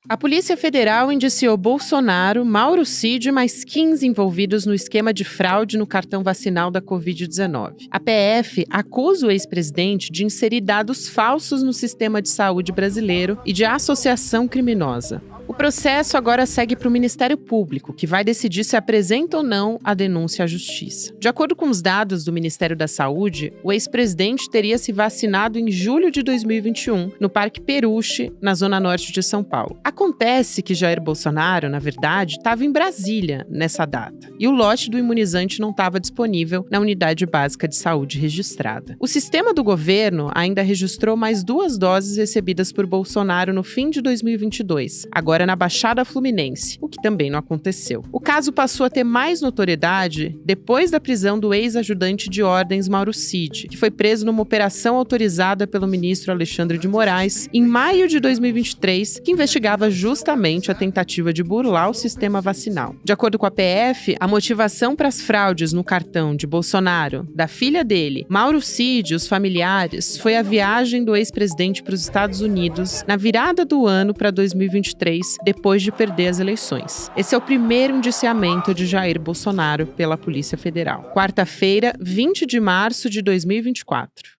A Polícia Federal indiciou Bolsonaro, Mauro Cid e mais 15 envolvidos no esquema de fraude no cartão vacinal da Covid-19. A PF acusa o ex-presidente de inserir dados falsos no sistema de saúde brasileiro e de associação criminosa. O processo agora segue para o Ministério Público, que vai decidir se apresenta ou não a denúncia à Justiça. De acordo com os dados do Ministério da Saúde, o ex-presidente teria se vacinado em julho de 2021, no Parque Peruche, na zona norte de São Paulo. Acontece que Jair Bolsonaro, na verdade, estava em Brasília nessa data, e o lote do imunizante não estava disponível na unidade básica de saúde registrada. O sistema do governo ainda registrou mais 2 doses recebidas por Bolsonaro no fim de 2022, agora na Baixada Fluminense, o que também não aconteceu. O caso passou a ter mais notoriedade depois da prisão do ex-ajudante de ordens Mauro Cid, que foi preso numa operação autorizada pelo ministro Alexandre de Moraes em maio de 2023, que investigava justamente a tentativa de burlar o sistema vacinal. De acordo com a PF, a motivação para as fraudes no cartão de Bolsonaro, da filha dele, Mauro Cid e os familiares, foi a viagem do ex-presidente para os Estados Unidos na virada do ano para 2023, depois de perder as eleições. Esse é o primeiro indiciamento de Jair Bolsonaro pela Polícia Federal. Quarta-feira, 20 de março de 2024.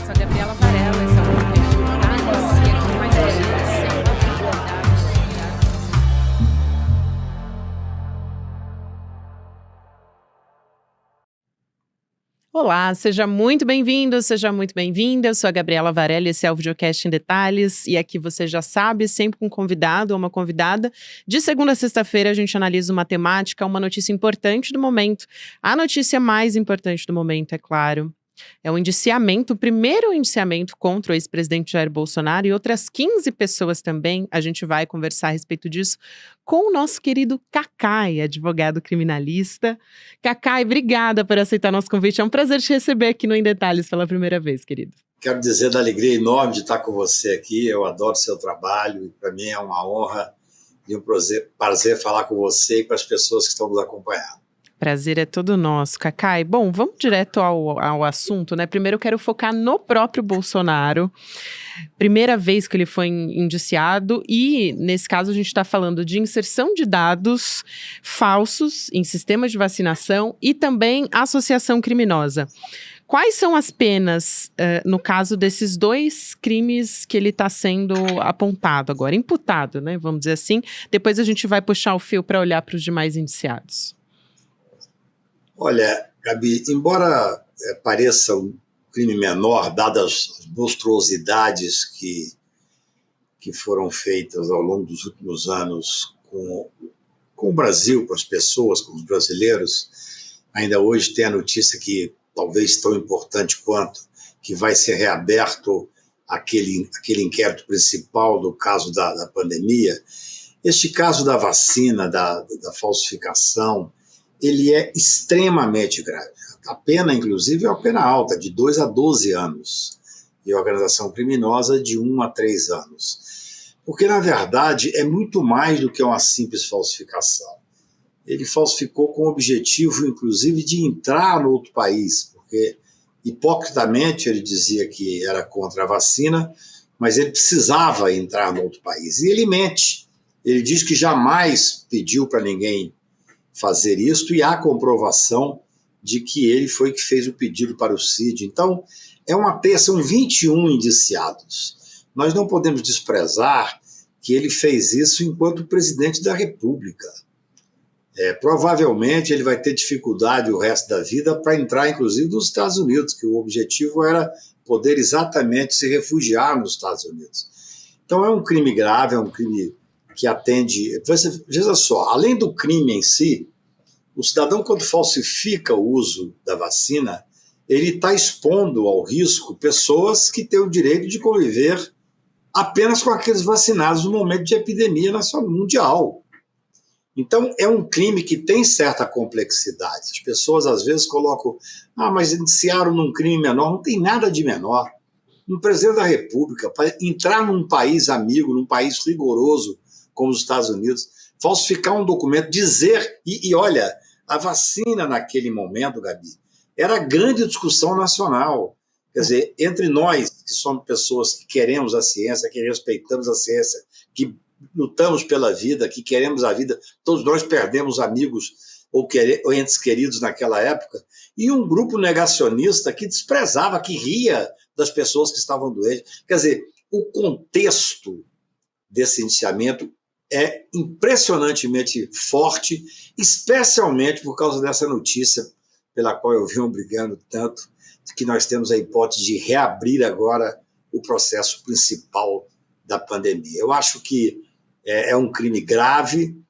Sou a Gabriela Varela, esse é o podcast Detalhes, e aqui mais Olá, seja muito bem-vindo, seja muito bem-vinda. Eu sou a Gabriela Varela, esse é o Videocast em Detalhes. E aqui você já sabe, sempre com um convidado ou uma convidada. De segunda a sexta-feira a gente analisa uma temática, uma notícia importante do momento. A notícia mais importante do momento, é claro, é o indiciamento, o primeiro indiciamento contra o ex-presidente Jair Bolsonaro e outras 15 pessoas também. A gente vai conversar a respeito disso com o nosso querido Cacai, advogado criminalista. Cacai, obrigada por aceitar nosso convite. É um prazer te receber aqui no Em Detalhes pela primeira vez, querido. Quero dizer da alegria enorme de estar com você aqui. Eu adoro seu trabalho e para mim é uma honra e um prazer falar com você e com as pessoas que estão nos acompanhando. Prazer é todo nosso, Cacai. Bom, vamos direto ao assunto, né? Primeiro eu quero focar no próprio Bolsonaro. Primeira vez que ele foi indiciado e, nesse caso, a gente está falando de inserção de dados falsos em sistemas de vacinação e também associação criminosa. Quais são as penas, no caso desses 2 crimes que ele está sendo apontado agora, imputado, né? Vamos dizer assim. Depois a gente vai puxar o fio para olhar para os demais indiciados. Olha, Gabi, embora pareça um crime menor, dadas as monstruosidades que foram feitas ao longo dos últimos anos com o Brasil, com as pessoas, com os brasileiros, ainda hoje tem a notícia que, talvez tão importante quanto, que vai ser reaberto aquele inquérito principal do caso da pandemia. Este caso da vacina, da falsificação, ele é extremamente grave. A pena, inclusive, é uma pena alta, de 2 a 12 anos, e a organização criminosa de 1 a 3 anos. Porque, na verdade, é muito mais do que uma simples falsificação. Ele falsificou com o objetivo, inclusive, de entrar no outro país, porque, hipocritamente, ele dizia que era contra a vacina, mas ele precisava entrar no outro país. E ele mente. Ele diz que jamais pediu para ninguém fazer isso, e há comprovação de que ele foi que fez o pedido para o Cid. Então, são 21 indiciados. Nós não podemos desprezar que ele fez isso enquanto presidente da República. Provavelmente ele vai ter dificuldade o resto da vida para entrar, inclusive, nos Estados Unidos, que o objetivo era poder exatamente se refugiar nos Estados Unidos. Então, é um crime grave, é um crime que atende... Veja só, além do crime em si, o cidadão, quando falsifica o uso da vacina, ele está expondo ao risco pessoas que têm o direito de conviver apenas com aqueles vacinados no momento de epidemia mundial. Então, é um crime que tem certa complexidade. As pessoas, às vezes, colocam, mas indiciaram num crime menor. Não tem nada de menor. Um presidente da República, para entrar num país amigo, num país rigoroso, como os Estados Unidos, falsificar um documento, dizer... E olha, a vacina naquele momento, Gabi, era grande discussão nacional. Quer dizer, entre nós, que somos pessoas que queremos a ciência, que respeitamos a ciência, que lutamos pela vida, que queremos a vida, todos nós perdemos amigos ou entes queridos naquela época, e um grupo negacionista que desprezava, que ria das pessoas que estavam doentes. Quer dizer, o contexto desse indiciamento é impressionantemente forte, especialmente por causa dessa notícia pela qual eu venho brigando tanto, que nós temos a hipótese de reabrir agora o processo principal da pandemia. Eu acho que é um crime grave,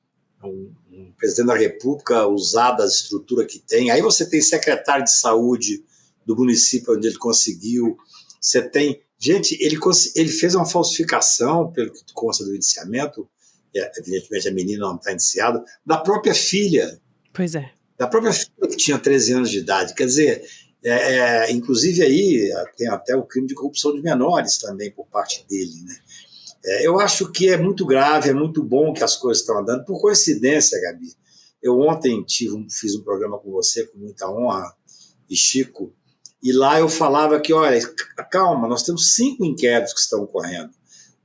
um presidente da República usar da estrutura que tem. Aí você tem secretário de saúde do município onde ele conseguiu, você tem... Gente, ele fez uma falsificação, pelo que consta do indiciamento, evidentemente a menina não está indiciada, da própria filha. Pois é. Da própria filha que tinha 13 anos de idade. Quer dizer, inclusive aí tem até o crime de corrupção de menores também por parte dele, né? Eu acho que é muito grave, é muito bom que as coisas estão andando. Por coincidência, Gabi, eu ontem fiz um programa com você, com muita honra, e Chico, e lá eu falava que, olha, calma, nós temos 5 inquéritos que estão correndo.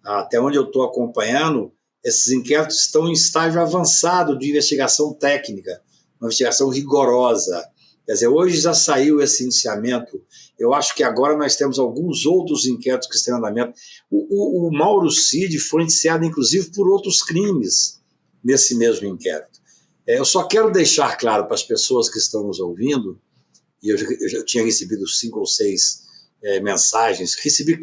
Até onde eu estou acompanhando, esses inquéritos estão em estágio avançado de investigação técnica, uma investigação rigorosa. Quer dizer, hoje já saiu esse indiciamento. Eu acho que agora nós temos alguns outros inquéritos que estão em andamento. O Mauro Cid foi indiciado, inclusive, por outros crimes nesse mesmo inquérito. Eu só quero deixar claro para as pessoas que estão nos ouvindo, e eu já tinha recebido 5 ou 6 mensagens, recebi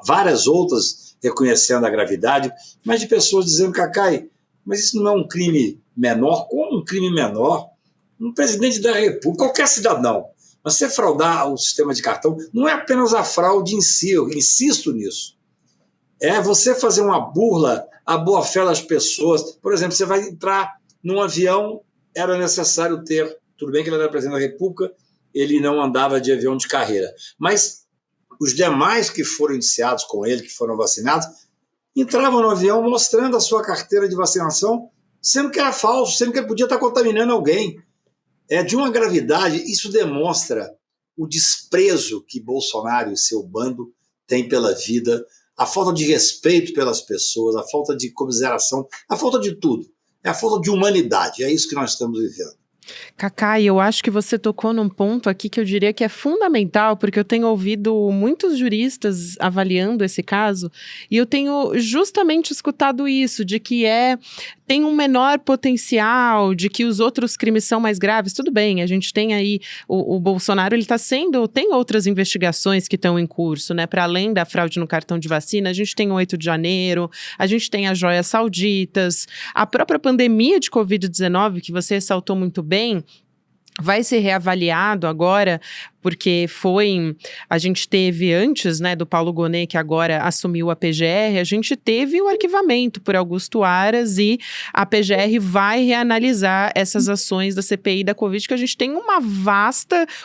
várias outras reconhecendo a gravidade, mas de pessoas dizendo, Cacai, mas isso não é um crime menor? Como um crime menor? Um presidente da República, qualquer cidadão, você fraudar o sistema de cartão, não é apenas a fraude em si, eu insisto nisso. É você fazer uma burla à boa-fé das pessoas. Por exemplo, você vai entrar num avião, era necessário ter, tudo bem que ele era presidente da República, ele não andava de avião de carreira, mas os demais que foram indiciados com ele, que foram vacinados, entravam no avião mostrando a sua carteira de vacinação, sendo que era falso, sendo que ele podia estar contaminando alguém. É de uma gravidade, isso demonstra o desprezo que Bolsonaro e seu bando têm pela vida, a falta de respeito pelas pessoas, a falta de comiseração, a falta de tudo. É a falta de humanidade, é isso que nós estamos vivendo. Cacai, eu acho que você tocou num ponto aqui que eu diria que é fundamental, porque eu tenho ouvido muitos juristas avaliando esse caso, e eu tenho justamente escutado isso, de que tem um menor potencial, de que os outros crimes são mais graves. Tudo bem, a gente tem aí o Bolsonaro, ele tem outras investigações que estão em curso, né? Para além da fraude no cartão de vacina, a gente tem o 8 de janeiro, a gente tem as joias sauditas, a própria pandemia de Covid-19, que você ressaltou muito bem, vai ser reavaliado agora, porque a gente teve antes, né, do Paulo Gonet, que agora assumiu a PGR, a gente teve o arquivamento por Augusto Aras e a PGR vai reanalisar essas ações da CPI da Covid, que a gente tem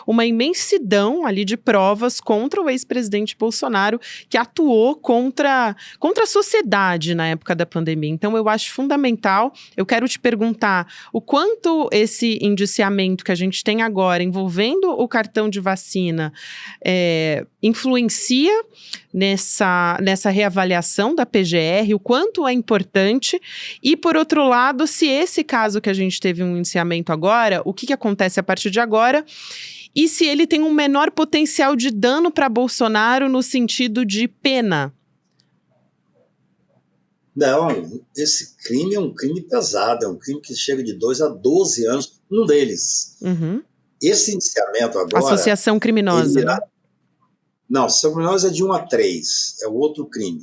uma imensidão ali de provas contra o ex-presidente Bolsonaro, que atuou contra a sociedade na época da pandemia. Então, eu acho fundamental, eu quero te perguntar o quanto esse indiciamento que a gente tem agora envolvendo o cartão de vacina influencia nessa reavaliação da PGR, o quanto é importante, e por outro lado, se esse caso que a gente teve um indiciamento agora, o que acontece a partir de agora, e se ele tem um menor potencial de dano para Bolsonaro no sentido de pena. Não, esse crime é um crime pesado, é um crime que chega de 2 a 12 anos, um deles. Uhum. Esse indiciamento agora... Associação criminosa. Não, associação criminosa é de 1 a 3, é o outro crime.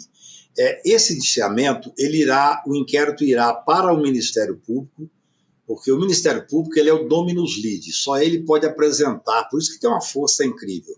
Esse indiciamento, o inquérito irá para o Ministério Público, porque o Ministério Público ele é o dominus litis, só ele pode apresentar, por isso que tem uma força incrível.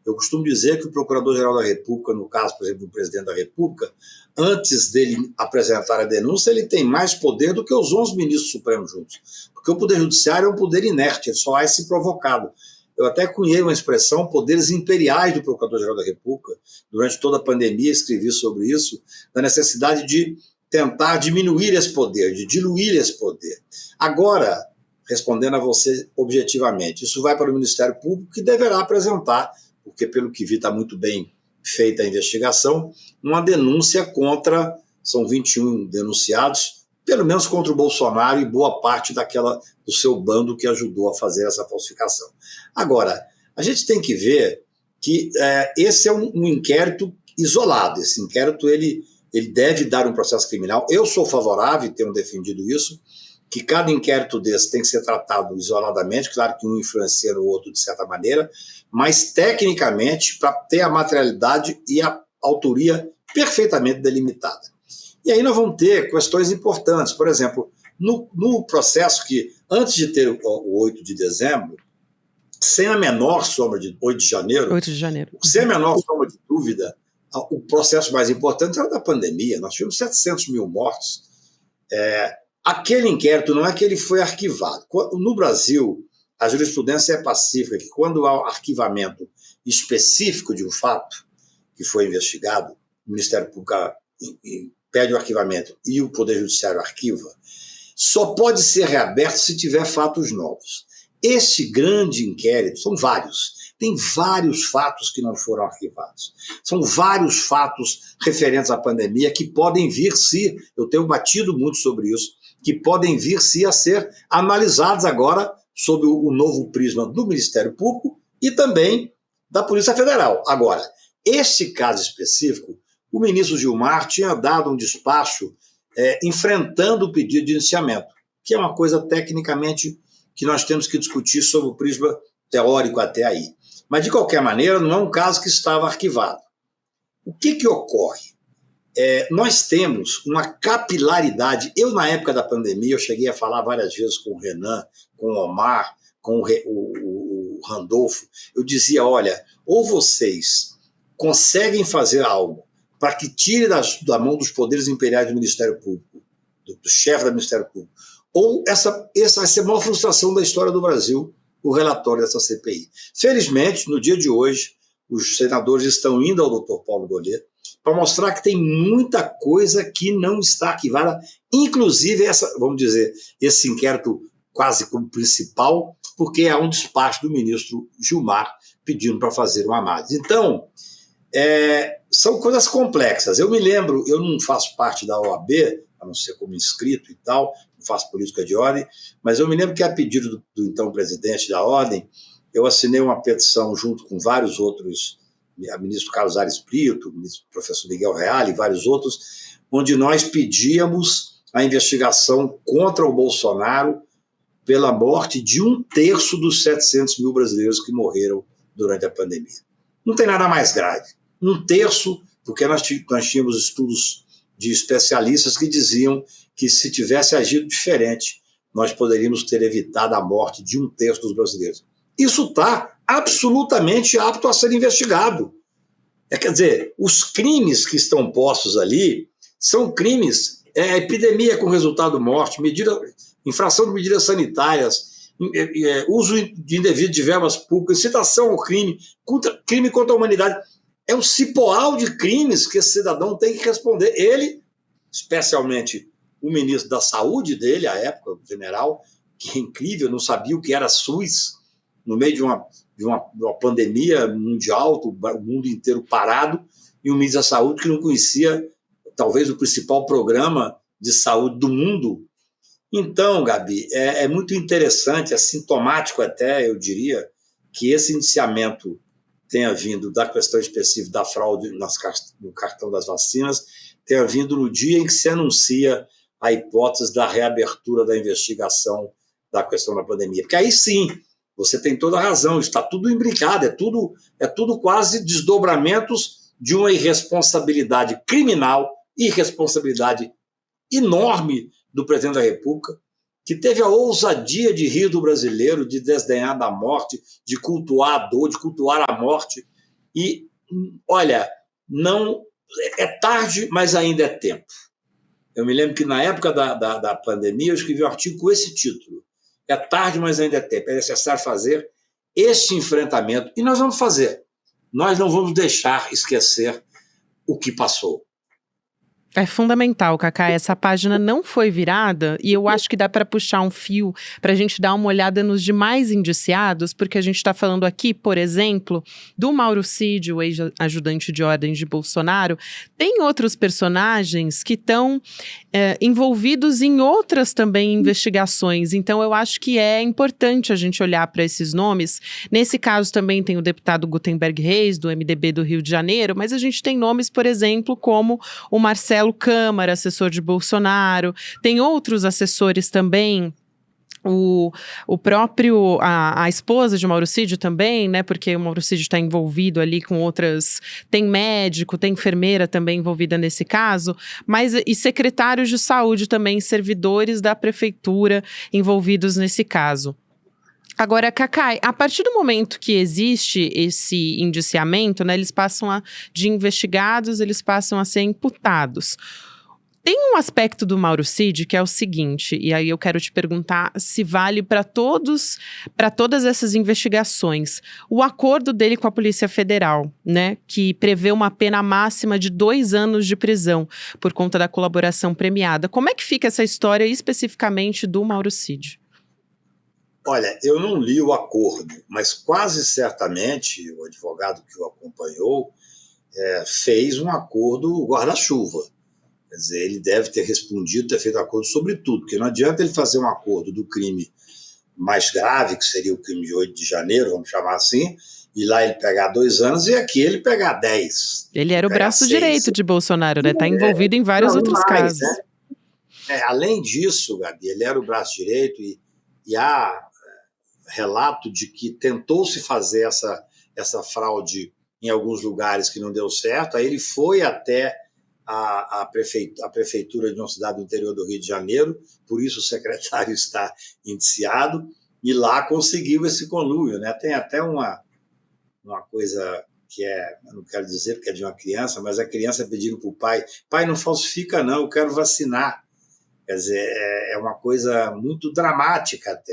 Eu costumo dizer que o Procurador-Geral da República, no caso, por exemplo, do Presidente da República, antes dele apresentar a denúncia, ele tem mais poder do que os 11 ministros supremos juntos. Porque o Poder Judiciário é um poder inerte, ele só é se provocado. Eu até cunhei uma expressão, poderes imperiais do Procurador-Geral da República. Durante toda a pandemia escrevi sobre isso, da necessidade de tentar diminuir esse poder, de diluir esse poder. Agora, respondendo a você objetivamente, isso vai para o Ministério Público, que deverá apresentar, porque pelo que vi está muito bem feita a investigação, uma denúncia contra, são 21 denunciados, pelo menos contra o Bolsonaro e boa parte do seu bando que ajudou a fazer essa falsificação. Agora, a gente tem que ver que esse é um inquérito isolado, esse inquérito ele deve dar um processo criminal. Eu sou favorável, e tenho defendido isso, que cada inquérito desse tem que ser tratado isoladamente, claro que um influencia no outro de certa maneira, mas tecnicamente para ter a materialidade e a autoria perfeitamente delimitada. E aí nós vamos ter questões importantes, por exemplo, no processo que, antes de ter o 8 de dezembro, sem a menor sombra de 8 de janeiro, sem a menor sombra de dúvida, o processo mais importante era da pandemia. Nós tivemos 700 mil mortos. Aquele inquérito não é que ele foi arquivado. No Brasil, a jurisprudência é pacífica, que quando há arquivamento específico de um fato que foi investigado, o Ministério Público pede o arquivamento e o Poder Judiciário arquiva, só pode ser reaberto se tiver fatos novos. Esse grande inquérito, são vários, tem vários fatos que não foram arquivados. São vários fatos referentes à pandemia que podem vir eu tenho batido muito sobre isso, que podem vir a ser analisados agora sob o novo prisma do Ministério Público e também da Polícia Federal. Agora, esse caso específico, o ministro Gilmar tinha dado um despacho enfrentando o pedido de indiciamento, que é uma coisa tecnicamente que nós temos que discutir sob o prisma teórico até aí. Mas, de qualquer maneira, não é um caso que estava arquivado. O que ocorre? Nós temos uma capilaridade. Eu, na época da pandemia, eu cheguei a falar várias vezes com o Renan, com o Omar, com o Randolfo. Eu dizia, olha, ou vocês conseguem fazer algo para que tire da mão dos poderes imperiais do Ministério Público, do chefe do Ministério Público, ou essa vai ser a maior frustração da história do Brasil, o relatório dessa CPI. Felizmente, no dia de hoje, os senadores estão indo ao doutor Paulo Gonet para mostrar que tem muita coisa que não está arquivada, inclusive esse inquérito quase como principal, porque há um despacho do ministro Gilmar pedindo para fazer uma análise. Então, são coisas complexas. Eu me lembro, eu não faço parte da OAB, a não ser como inscrito e tal, não faço política de ordem, mas eu me lembro que a pedido do então presidente da ordem, eu assinei uma petição junto com vários outros, o ministro Carlos Aires Brito, o ministro professor Miguel Reale e vários outros, onde nós pedíamos a investigação contra o Bolsonaro pela morte de 1/3 dos 700 mil brasileiros que morreram durante a pandemia. Não tem nada mais grave. 1/3, porque nós tínhamos estudos de especialistas que diziam que se tivesse agido diferente, nós poderíamos ter evitado a morte de 1/3 dos brasileiros. Isso está absolutamente apto a ser investigado. Quer dizer, os crimes que estão postos ali são crimes, epidemia com resultado morte, infração de medidas sanitárias, uso indevido de verbas públicas, incitação ao crime, crime contra a humanidade. É um cipoal de crimes que esse cidadão tem que responder. Ele, especialmente o ministro da Saúde dele, à época, o general, que é incrível, não sabia o que era SUS, no meio de uma pandemia mundial, o mundo inteiro parado, e o ministro da Saúde que não conhecia, talvez, o principal programa de saúde do mundo. Então, Gabi, é muito interessante, é sintomático até, eu diria, que esse indiciamento tenha vindo da questão específica da fraude no cartão das vacinas, tenha vindo no dia em que se anuncia a hipótese da reabertura da investigação da questão da pandemia. Porque aí sim, você tem toda a razão, está tudo imbricado, é tudo quase desdobramentos de uma irresponsabilidade criminal, irresponsabilidade enorme do presidente da República, que teve a ousadia de rir do brasileiro, de desdenhar da morte, de cultuar a dor, de cultuar a morte. E, olha, não é tarde, mas ainda é tempo. Eu me lembro que na época da pandemia eu escrevi um artigo com esse título. É tarde, mas ainda é tempo. É necessário fazer esse enfrentamento. E nós vamos fazer. Nós não vamos deixar esquecer o que passou. É fundamental, Cacá. Essa página não foi virada e eu acho que dá para puxar um fio para a gente dar uma olhada nos demais indiciados, porque a gente está falando aqui, por exemplo, do Mauro Cid, o ex-ajudante de ordens de Bolsonaro. Tem outros personagens que estão envolvidos em outras também investigações. Então, eu acho que é importante a gente olhar para esses nomes. Nesse caso, também tem o deputado Gutenberg Reis, do MDB do Rio de Janeiro, mas a gente tem nomes, por exemplo, como o Marcelo Câmara, assessor de Bolsonaro, tem outros assessores também. O próprio, a esposa de Mauro Cid também, né, porque o Mauro Cid está envolvido ali com outras, tem médico, tem enfermeira também envolvida nesse caso, mas e secretários de saúde também, servidores da prefeitura envolvidos nesse caso. Agora, Cacai, a partir do momento que existe esse indiciamento, né, eles passam de investigados, eles passam a ser imputados. Tem um aspecto do Mauro Cid que é o seguinte, e aí eu quero te perguntar se vale para todas essas investigações. O acordo dele com a Polícia Federal, né, que prevê uma pena máxima de 2 anos de prisão por conta da colaboração premiada. Como é que fica essa história especificamente do Mauro Cid? Olha, eu não li o acordo, mas quase certamente o advogado que o acompanhou fez um acordo guarda-chuva. Quer dizer, ele deve ter respondido, ter feito acordo sobre tudo, porque não adianta ele fazer um acordo do crime mais grave, que seria o crime de 8 de janeiro, vamos chamar assim, e lá ele pegar 2 anos e aqui ele pegar 10. Ele era o braço direito de Bolsonaro, né? Está envolvido em vários outros casos. Né? Além disso, Gabi, ele era o braço direito e há relato de que tentou-se fazer essa fraude em alguns lugares que não deu certo, aí ele foi até a prefeitura de uma cidade do interior do Rio de Janeiro, por isso o secretário está indiciado, e lá conseguiu esse conluio. Né? Tem até uma coisa que eu não quero dizer que é de uma criança, mas a criança pedindo para o pai, não falsifica não, eu quero vacinar. Quer dizer, é uma coisa muito dramática até.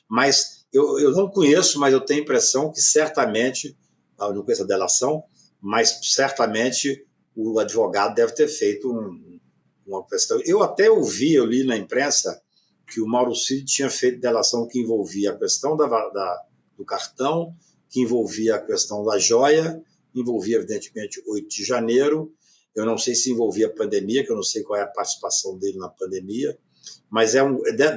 Mas eu não conheço, mas eu tenho a impressão que certamente, eu não conheço a delação, mas certamente o advogado deve ter feito uma questão. Eu li na imprensa que o Mauro Cid tinha feito delação que envolvia a questão do cartão, que envolvia a questão da joia, envolvia, evidentemente, 8 de janeiro. Eu não sei se envolvia a pandemia, que eu não sei qual é a participação dele na pandemia, mas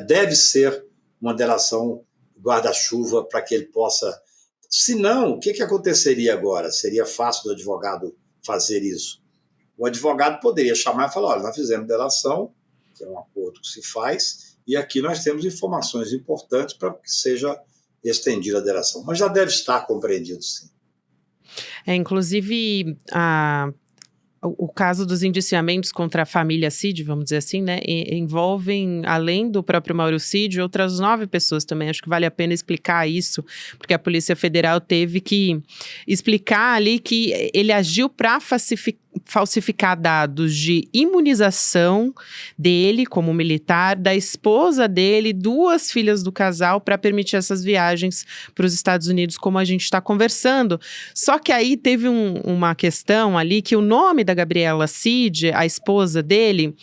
deve ser uma delação guarda-chuva para que ele possa... Se não, o que aconteceria agora? Seria fácil do advogado fazer isso? O advogado poderia chamar e falar, olha, nós fizemos delação, que é um acordo que se faz, e aqui nós temos informações importantes para que seja estendida a delação. Mas já deve estar compreendido, sim. Inclusive, o caso dos indiciamentos contra a família Cid, vamos dizer assim, né, envolvem, além do próprio Mauro Cid, outras 9 pessoas também. Acho que vale a pena explicar isso, porque a Polícia Federal teve que explicar ali que ele agiu para falsificar dados de imunização dele como militar, da esposa dele, 2 filhas do casal, para permitir essas viagens para os Estados Unidos, como a gente está conversando. Só que aí teve uma questão ali que o nome da Gabriela Cid, a esposa dele,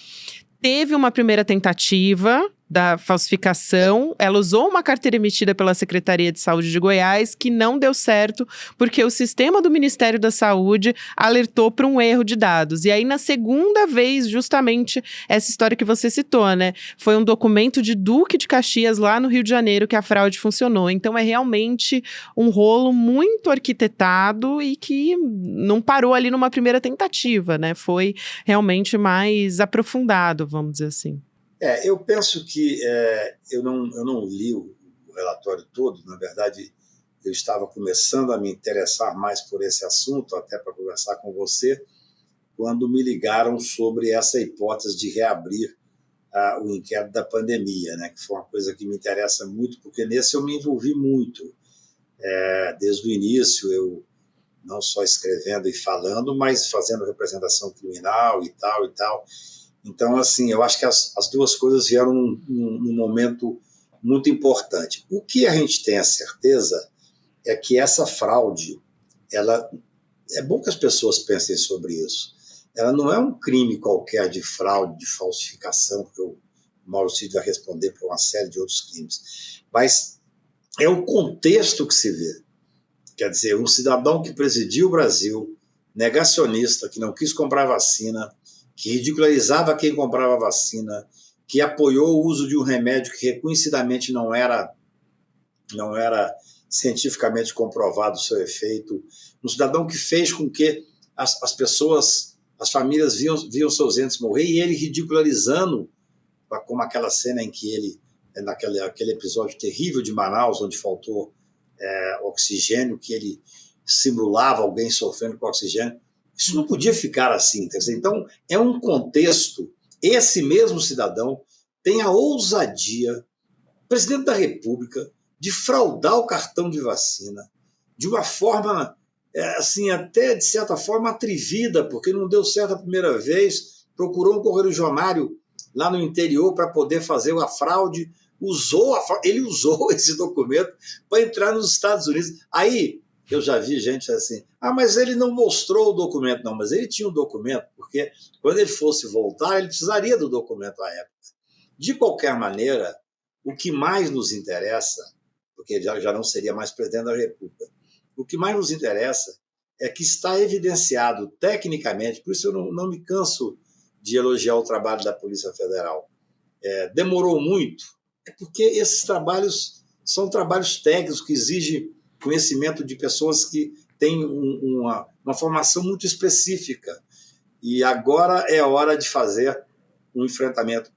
teve uma primeira tentativa da falsificação. Ela usou uma carteira emitida pela Secretaria de Saúde de Goiás que não deu certo porque o sistema do Ministério da Saúde alertou para um erro de dados. E aí, na segunda vez, justamente essa história que você citou, né? Foi um documento de Duque de Caxias, lá no Rio de Janeiro, que a fraude funcionou. Então, é realmente um rolo muito arquitetado e que não parou ali numa primeira tentativa, né? Foi realmente mais aprofundado, vamos dizer assim. Eu penso que eu não li o relatório todo. Na verdade, eu estava começando a me interessar mais por esse assunto, até para conversar com você, quando me ligaram sobre essa hipótese de reabrir o inquérito da pandemia, né, que foi uma coisa que me interessa muito, porque nesse eu me envolvi muito. Desde o início, eu não só escrevendo e falando, mas fazendo representação criminal e tal e tal. Então, assim, eu acho que as 2 coisas vieram num momento muito importante. O que a gente tem a certeza é que essa fraude, é bom que as pessoas pensem sobre isso, ela não é um crime qualquer de fraude, de falsificação, porque o Mauro Cid vai responder por uma série de outros crimes, mas é o contexto que se vê. Quer dizer, um cidadão que presidiu o Brasil, negacionista, que não quis comprar vacina, que ridicularizava quem comprava vacina, que apoiou o uso de um remédio que reconhecidamente não era cientificamente comprovado o seu efeito, um cidadão que fez com que as pessoas, as famílias viam seus entes morrer, e ele ridicularizando, como aquela cena em que ele, naquele episódio terrível de Manaus, onde faltou oxigênio, que ele simulava alguém sofrendo com oxigênio. Isso não podia ficar assim. Quer dizer, então, é um contexto. Esse mesmo cidadão tem a ousadia, presidente da República, de fraudar o cartão de vacina de uma forma, assim, até de certa forma atrevida, porque não deu certo a primeira vez, procurou um correligionário lá no interior para poder fazer a fraude, ele usou esse documento para entrar nos Estados Unidos. Aí eu já vi gente assim, mas ele não mostrou o documento. Não, mas ele tinha um documento, porque quando ele fosse voltar, ele precisaria do documento à época. De qualquer maneira, o que mais nos interessa, porque já não seria mais presidente da República, o que mais nos interessa é que está evidenciado tecnicamente, por isso eu não me canso de elogiar o trabalho da Polícia Federal. Demorou muito, porque esses trabalhos são trabalhos técnicos que exigem conhecimento de pessoas que têm uma formação muito específica. E agora é hora de fazer um enfrentamento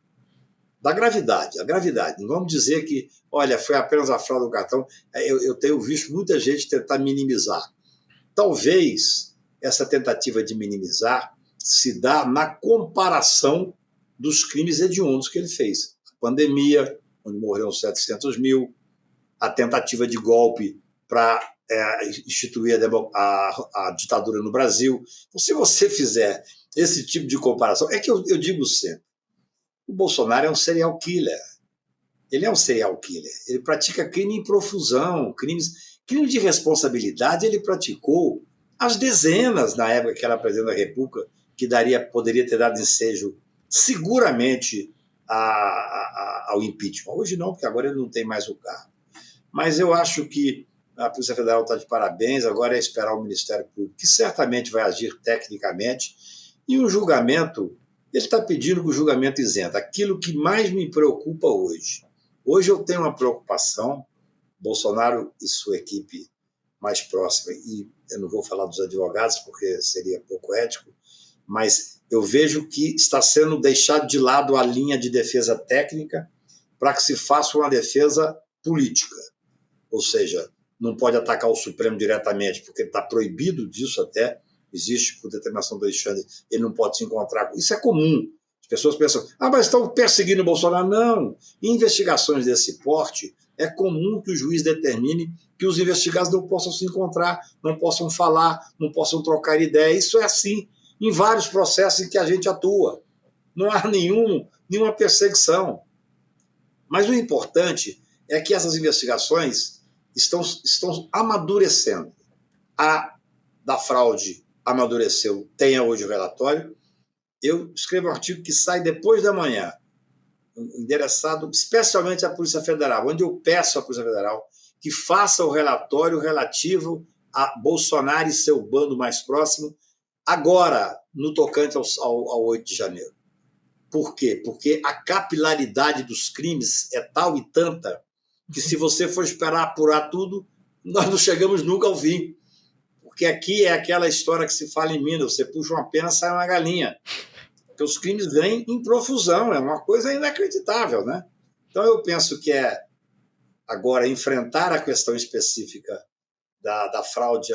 da gravidade, a gravidade. Não vamos dizer que, olha, foi apenas a fraude do cartão. Eu tenho visto muita gente tentar minimizar. Talvez essa tentativa de minimizar se dá na comparação dos crimes hediondos que ele fez. A pandemia, onde morreram 700 mil, a tentativa de golpe para instituir a ditadura no Brasil. Então, se você fizer esse tipo de comparação, é que eu digo sempre, o Bolsonaro é um serial killer. Ele é um serial killer. Ele pratica crime em profusão, crime de responsabilidade ele praticou às dezenas na época que era presidente da República, que poderia ter dado ensejo seguramente ao impeachment. Hoje não, porque agora ele não tem mais o cargo. Mas eu acho que a Polícia Federal está de parabéns, agora é esperar o Ministério Público, que certamente vai agir tecnicamente, e o julgamento, ele está pedindo que o julgamento isenta. Aquilo que mais me preocupa hoje. Hoje eu tenho uma preocupação, Bolsonaro e sua equipe mais próxima, e eu não vou falar dos advogados, porque seria pouco ético, mas eu vejo que está sendo deixado de lado a linha de defesa técnica para que se faça uma defesa política. Ou seja, não pode atacar o Supremo diretamente, porque está proibido disso até, existe por determinação do Alexandre, ele não pode se encontrar. Isso é comum. As pessoas pensam, mas estão perseguindo o Bolsonaro. Não. Em investigações desse porte, é comum que o juiz determine que os investigados não possam se encontrar, não possam falar, não possam trocar ideia. Isso é assim em vários processos em que a gente atua. Não há nenhuma perseguição. Mas o importante é que essas investigações estão amadurecendo. A da fraude amadureceu, tenha hoje o relatório. Eu escrevo um artigo que sai depois da manhã, endereçado especialmente à Polícia Federal, onde eu peço à Polícia Federal que faça o relatório relativo a Bolsonaro e seu bando mais próximo, agora, no tocante ao 8 de janeiro. Por quê? Porque a capilaridade dos crimes é tal e tanta que, se você for esperar apurar tudo, nós não chegamos nunca ao fim. Porque aqui é aquela história que se fala em Minas, você puxa uma pena, sai uma galinha. Porque os crimes vêm em profusão, é uma coisa inacreditável, né? Então eu penso que agora enfrentar a questão específica da fraude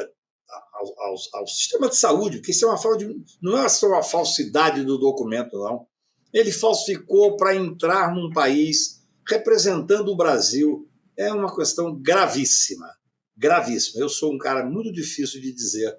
ao sistema de saúde, porque isso é uma fraude, não é só uma falsidade do documento, não. Ele falsificou para entrar num país representando o Brasil. É uma questão gravíssima, gravíssima. Eu sou um cara muito difícil de dizer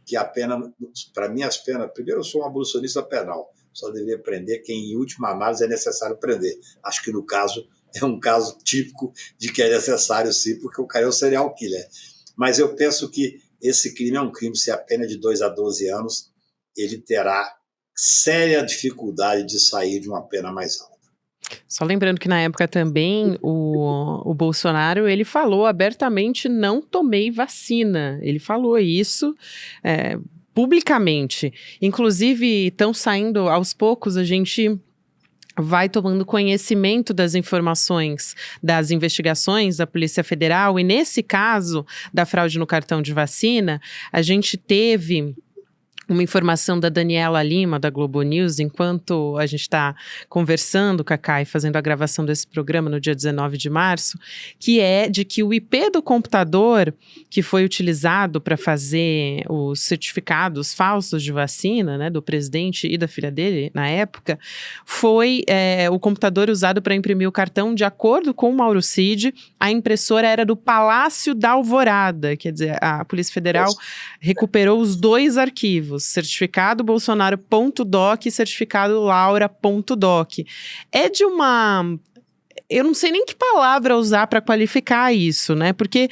que a pena, para mim, as penas, primeiro, eu sou um abolicionista penal, só deveria prender quem, em última análise, é necessário prender. Acho que, no caso, é um caso típico de que é necessário, sim, porque o cara é um serial killer. Mas eu penso que esse crime é um crime, se a pena é de 2 a 12 anos, ele terá séria dificuldade de sair de uma pena mais alta. Só lembrando que na época também o Bolsonaro, ele falou abertamente: não tomei vacina. Ele falou isso publicamente. Inclusive, estão saindo aos poucos, a gente vai tomando conhecimento das informações das investigações da Polícia Federal, e nesse caso da fraude no cartão de vacina, a gente teve uma informação da Daniela Lima, da Globo News, enquanto a gente está conversando, Cacá, e fazendo a gravação desse programa no dia 19 de março, que é de que o IP do computador que foi utilizado para fazer os certificados falsos de vacina, né, do presidente e da filha dele, na época, foi o computador usado para imprimir o cartão. De acordo com o Mauro Cid, a impressora era do Palácio da Alvorada, quer dizer, a Polícia Federal recuperou os dois arquivos, certificado Bolsonaro.doc e certificado Laura.doc. É de uma... Eu não sei nem que palavra usar para qualificar isso, né? Porque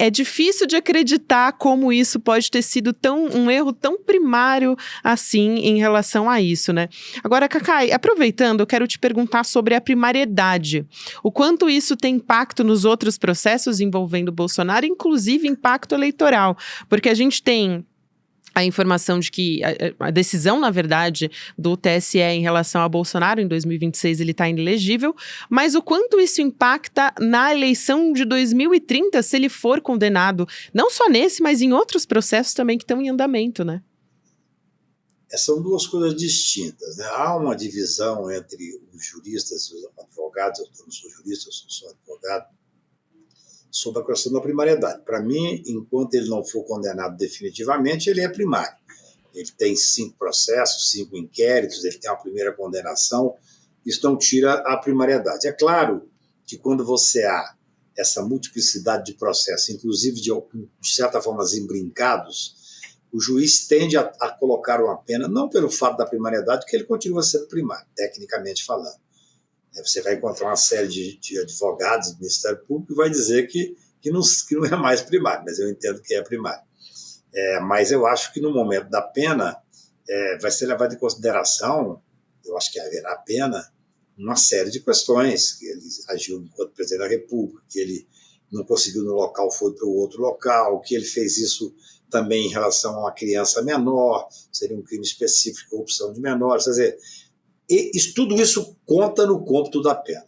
é difícil de acreditar como isso pode ter sido um erro tão primário assim em relação a isso, né? Agora, Cacai, aproveitando, eu quero te perguntar sobre a primariedade. O quanto isso tem impacto nos outros processos envolvendo Bolsonaro, inclusive impacto eleitoral. Porque a gente tem a informação de que a decisão, na verdade, do TSE em relação a Bolsonaro, em 2026 ele está inelegível, mas o quanto isso impacta na eleição de 2030, se ele for condenado, não só nesse, mas em outros processos também que estão em andamento, né? São duas coisas distintas, né? Há uma divisão entre os juristas e os advogados, eu não sou jurista, eu sou só advogado, sobre a questão da primariedade. Para mim, enquanto ele não for condenado definitivamente, ele é primário. Ele tem 5 processos, 5 inquéritos, ele tem uma primeira condenação, isso não tira a primariedade. É claro que quando você há essa multiplicidade de processos, inclusive de certa forma imbrincados, o juiz tende a colocar uma pena, não pelo fato da primariedade, que ele continua sendo primário, tecnicamente falando. Você vai encontrar uma série de advogados do Ministério Público e vai dizer que não é mais primário, mas eu entendo que é primário. Mas eu acho que no momento da pena vai ser levado em consideração, eu acho que haverá pena, uma série de questões, que ele agiu enquanto presidente da República, que ele não conseguiu no local, foi para o outro local, que ele fez isso também em relação a uma criança menor, seria um crime específico, corrupção de menores, quer dizer, tudo isso conta no cômputo da pena.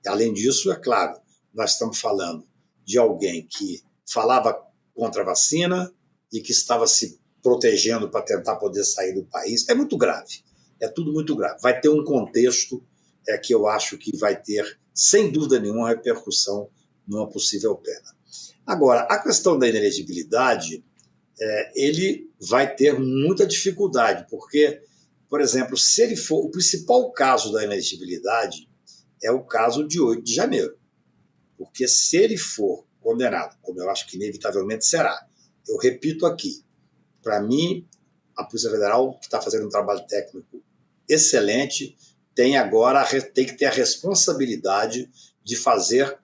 Além disso, é claro, nós estamos falando de alguém que falava contra a vacina e que estava se protegendo para tentar poder sair do país. É muito grave, é tudo muito grave. Vai ter um contexto que eu acho que vai ter, sem dúvida nenhuma, repercussão numa possível pena. Agora, a questão da inelegibilidade, ele vai ter muita dificuldade, porque, por exemplo, se ele for... O principal caso da inelegibilidade é o caso de 8 de janeiro. Porque se ele for condenado, como eu acho que inevitavelmente será, eu repito aqui, para mim, a Polícia Federal, que está fazendo um trabalho técnico excelente, tem que ter a responsabilidade de fazer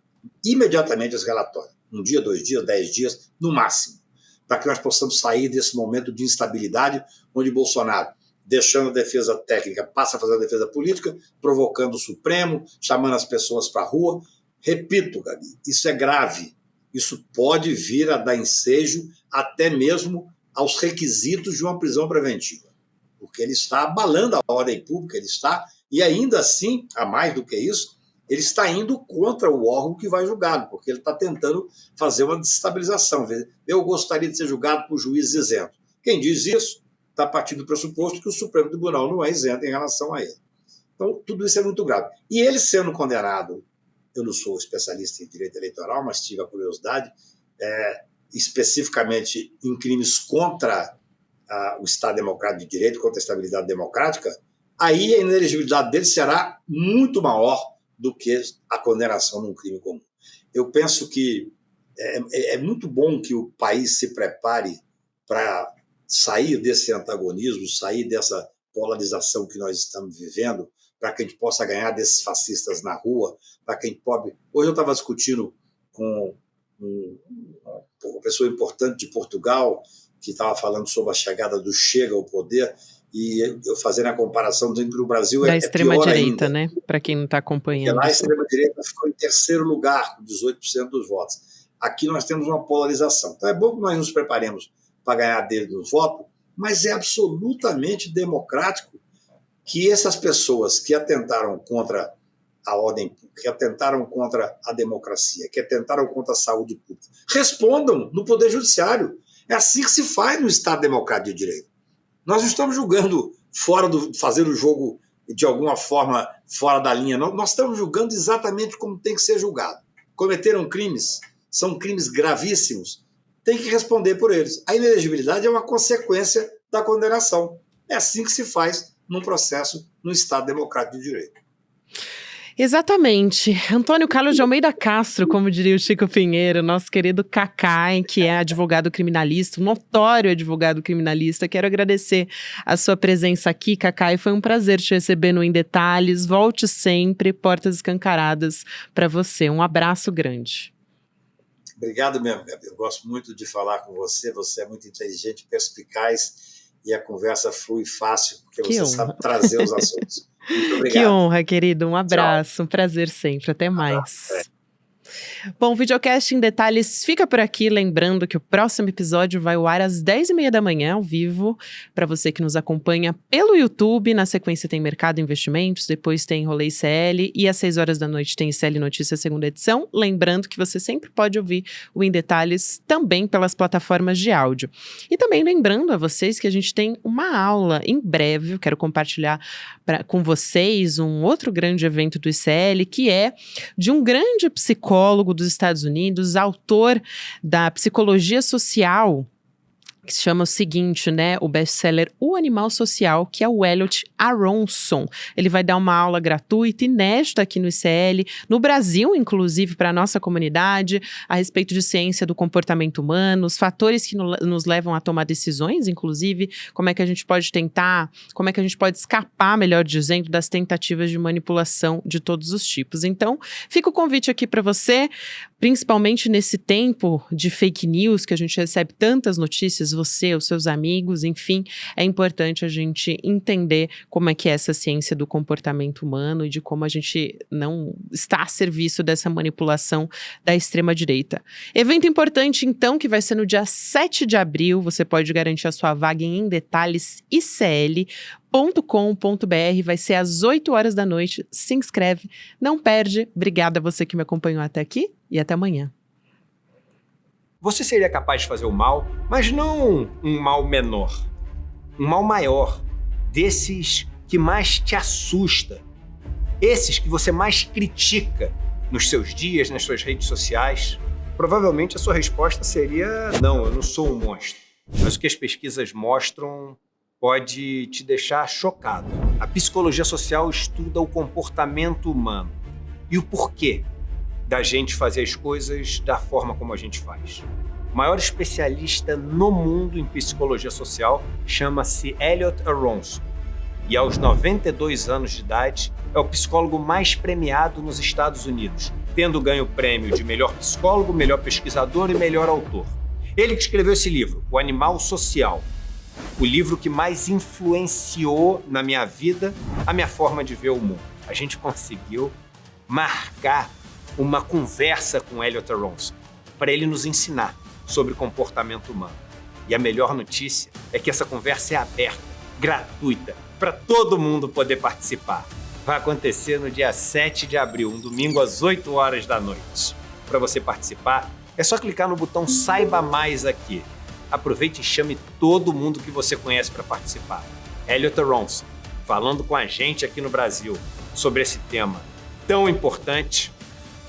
imediatamente os relatórios. 1 dia, 2 dias, 10 dias, no máximo, para que nós possamos sair desse momento de instabilidade, onde Bolsonaro, deixando a defesa técnica, passa a fazer a defesa política, provocando o Supremo, chamando as pessoas para a rua. Repito, Gabi, isso é grave. Isso pode vir a dar ensejo até mesmo aos requisitos de uma prisão preventiva, porque ele está abalando a ordem pública, e ainda assim, a mais do que isso, ele está indo contra o órgão que vai julgá-lo, porque ele está tentando fazer uma desestabilização. Eu gostaria de ser julgado por juízes isentos. Quem diz isso está partindo do pressuposto que o Supremo Tribunal não é isento em relação a ele. Então, tudo isso é muito grave. E ele sendo condenado, eu não sou especialista em direito eleitoral, mas tive a curiosidade, especificamente em crimes contra o Estado Democrático de Direito, contra a estabilidade democrática, aí a inelegibilidade dele será muito maior do que a condenação num crime comum. Eu penso que é muito bom que o país se prepare para sair desse antagonismo, sair dessa polarização que nós estamos vivendo, para que a gente possa ganhar desses fascistas na rua, para que a gente pode... Hoje eu estava discutindo com uma pessoa importante de Portugal, que estava falando sobre a chegada do Chega ao poder, E eu fazendo a comparação, dizendo que no Brasil da é extrema-direita, pior ainda, né? Para quem não está acompanhando. Porque lá a extrema-direita ficou em terceiro lugar, com 18% dos votos. Aqui nós temos uma polarização. Então é bom que nós nos preparemos para ganhar dele nos votos, mas é absolutamente democrático que essas pessoas que atentaram contra a ordem pública, que atentaram contra a democracia, que atentaram contra a saúde pública, respondam no Poder Judiciário. É assim que se faz no Estado Democrático de Direito. Nós não estamos julgando fazendo o jogo de alguma forma fora da linha, não. Nós estamos julgando exatamente como tem que ser julgado. Cometeram crimes, são crimes gravíssimos, tem que responder por eles. A inelegibilidade é uma consequência da condenação. É assim que se faz num processo no Estado Democrático de Direito. Exatamente. Antônio Carlos de Almeida Castro, como diria o Chico Pinheiro, nosso querido Cacai, que é advogado criminalista, um notório advogado criminalista. Quero agradecer a sua presença aqui, Cacai. Foi um prazer te receber no Em Detalhes. Volte sempre, portas escancaradas para você. Um abraço grande. Obrigado mesmo, Gabi. Eu gosto muito de falar com você. Você é muito inteligente, perspicaz e a conversa flui fácil, porque você sabe trazer os assuntos. Muito obrigado. Que honra, querido. Um abraço. Tchau. Um prazer sempre. Até mais. Bom, o Videocast em Detalhes fica por aqui, lembrando que o próximo episódio vai ao ar às 10h30 da manhã, ao vivo, para você que nos acompanha pelo YouTube. Na sequência tem Mercado e Investimentos, depois tem Rolê ICL e às 6 horas da noite tem ICL Notícias segunda edição. Lembrando que você sempre pode ouvir o Em Detalhes também pelas plataformas de áudio. E também lembrando a vocês que a gente tem uma aula em breve, eu quero compartilhar com vocês um outro grande evento do ICL, que é de um grande psicólogo dos Estados Unidos, autor da Psicologia Social, que se chama o seguinte, né, o best-seller O Animal Social, que é o Elliot Aronson. Ele vai dar uma aula gratuita, inédita aqui no ICL, no Brasil, inclusive, para a nossa comunidade, a respeito de ciência do comportamento humano, os fatores que nos levam a tomar decisões, inclusive, como é que a gente pode escapar, melhor dizendo, das tentativas de manipulação de todos os tipos. Então, fica o convite aqui para você, principalmente nesse tempo de fake news, que a gente recebe tantas notícias, você, os seus amigos, enfim, é importante a gente entender como é que é essa ciência do comportamento humano e de como a gente não está a serviço dessa manipulação da extrema-direita. Evento importante, então, que vai ser no dia 7 de abril, você pode garantir a sua vaga em Detalhes ICL.com.br, vai ser às 8 horas da noite, se inscreve, não perde. Obrigada a você que me acompanhou até aqui e até amanhã. Você seria capaz de fazer o mal, mas não um mal menor, um mal maior, desses que mais te assusta, esses que você mais critica nos seus dias, nas suas redes sociais. Provavelmente a sua resposta seria: não, eu não sou um monstro. Mas o que as pesquisas mostram pode te deixar chocado. A psicologia social estuda o comportamento humano e o porquê da gente fazer as coisas da forma como a gente faz. O maior especialista no mundo em psicologia social chama-se Elliot Aronson e aos 92 anos de idade é o psicólogo mais premiado nos Estados Unidos, tendo ganho o prêmio de melhor psicólogo, melhor pesquisador e melhor autor. Ele que escreveu esse livro, O Animal Social, o livro que mais influenciou na minha vida a minha forma de ver o mundo. A gente conseguiu marcar uma conversa com Elliot Aronson para ele nos ensinar sobre comportamento humano. E a melhor notícia é que essa conversa é aberta, gratuita, para todo mundo poder participar. Vai acontecer no dia 7 de abril, um domingo às 8 horas da noite. Para você participar, é só clicar no botão Saiba Mais aqui. Aproveite e chame todo mundo que você conhece para participar. Elliot Aronson, falando com a gente aqui no Brasil sobre esse tema tão importante.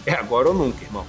É agora ou nunca, irmão.